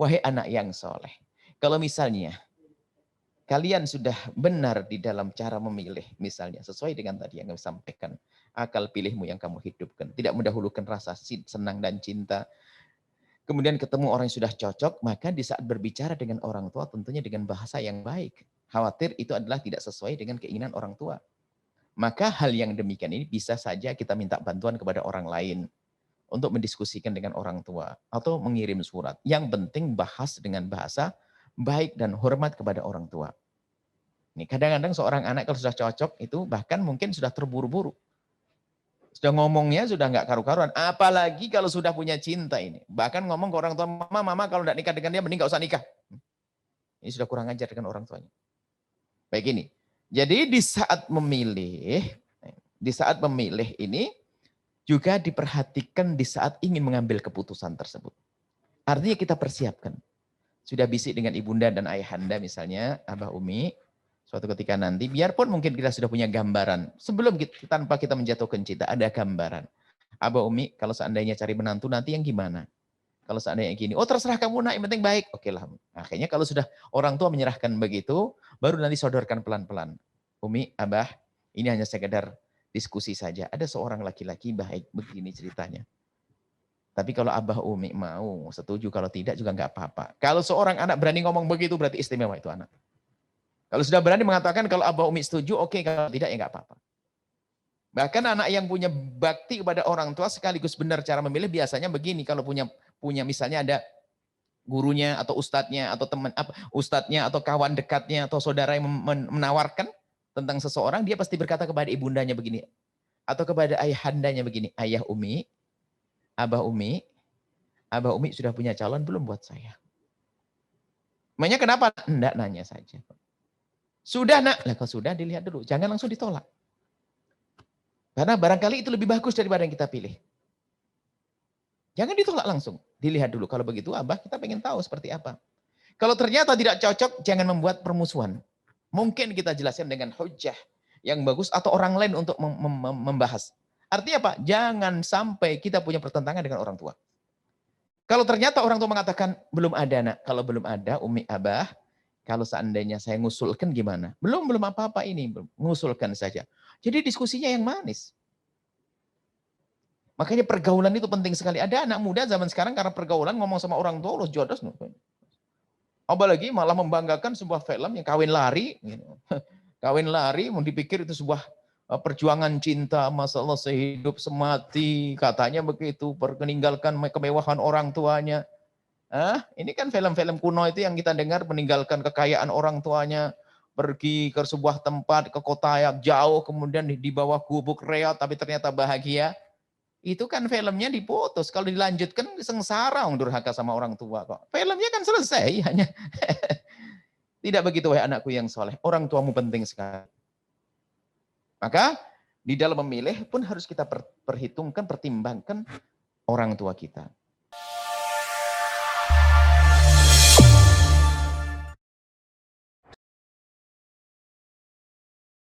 Wahai anak yang soleh, kalau misalnya kalian sudah benar di dalam cara memilih, misalnya sesuai dengan tadi yang kami sampaikan, akal pilihmu yang kamu hidupkan, tidak mendahulukan rasa senang dan cinta, kemudian ketemu orang yang sudah cocok, maka di saat berbicara dengan orang tua tentunya dengan bahasa yang baik. Khawatir itu adalah tidak sesuai dengan keinginan orang tua. Maka hal yang demikian ini bisa saja kita minta bantuan kepada orang lain untuk mendiskusikan dengan orang tua atau mengirim surat. Yang penting bahas dengan bahasa baik dan hormat kepada orang tua. Nih, kadang-kadang seorang anak kalau sudah cocok itu bahkan mungkin sudah terburu-buru. Sudah ngomongnya sudah nggak karu-karuan. Apalagi kalau sudah punya cinta ini. Bahkan ngomong ke orang tua, mama kalau nggak nikah dengan dia, mending nggak usah nikah. Ini sudah kurang ajar dengan orang tuanya. Baik ini. Jadi di saat memilih ini juga diperhatikan di saat ingin mengambil keputusan tersebut. Artinya kita persiapkan. Sudah bisik dengan ibunda dan ayahanda misalnya, Abah Umi, suatu ketika nanti, biarpun mungkin kita sudah punya gambaran, sebelum kita, tanpa kita menjatuhkan cinta, ada gambaran. Abah Umi, kalau seandainya cari menantu nanti yang gimana? Kalau seandainya gini, oh terserah kamu nak, yang penting baik. Oke lah. Akhirnya kalau sudah orang tua menyerahkan begitu, baru nanti sodorkan pelan-pelan. Umi, Abah, ini hanya sekedar diskusi saja. Ada seorang laki-laki baik, begini ceritanya. Tapi kalau Abah Umi mau, setuju. Kalau tidak juga nggak apa-apa. Kalau seorang anak berani ngomong begitu, berarti istimewa itu anak. Kalau sudah berani mengatakan kalau Abah Umi setuju, oke. Kalau tidak, ya nggak apa-apa. Bahkan anak yang punya bakti kepada orang tua sekaligus benar cara memilih biasanya begini. Kalau punya misalnya ada gurunya atau ustadznya atau teman ustadznya atau kawan dekatnya atau saudara yang menawarkan tentang seseorang, dia pasti berkata kepada ibundanya begini atau kepada ayahandanya begini, ayah Umi, Abah Umi, Abah Umi sudah punya calon belum buat saya? Makanya kenapa? Enggak, nanya saja. Sudah nak, lah kalau sudah dilihat dulu, jangan langsung ditolak. Karena barangkali itu lebih bagus daripada yang kita pilih. Jangan ditolak langsung, dilihat dulu. Kalau begitu Abah kita pengen tahu seperti apa. Kalau ternyata tidak cocok, jangan membuat permusuhan. Mungkin kita jelaskan dengan hujah yang bagus atau orang lain untuk membahas. Artinya apa? Jangan sampai kita punya pertentangan dengan orang tua. Kalau ternyata orang tua mengatakan, belum ada nak. Kalau belum ada, Umi Abah, kalau seandainya saya ngusulkan gimana? Belum apa-apa ini. Mengusulkan saja. Jadi diskusinya yang manis. Makanya pergaulan itu penting sekali. Ada anak muda zaman sekarang karena pergaulan ngomong sama orang tua, loh jodoh. Apalagi malah membanggakan sebuah film yang kawin lari. Kawin lari, mau dipikir itu sebuah perjuangan cinta, masalah sehidup semati, katanya begitu, meninggalkan kemewahan orang tuanya. Ini kan film-film kuno itu yang kita dengar, meninggalkan kekayaan orang tuanya, pergi ke sebuah tempat, ke kota yang jauh, kemudian di bawah gubuk reot, tapi ternyata bahagia. Itu kan filmnya diputus, kalau dilanjutkan sengsara durhaka sama orang tua kok. Filmnya kan selesai, hanya tidak begitu wahai anakku yang soleh. Orang tuamu penting sekali. Maka di dalam memilih pun harus kita perhitungkan, pertimbangkan orang tua kita.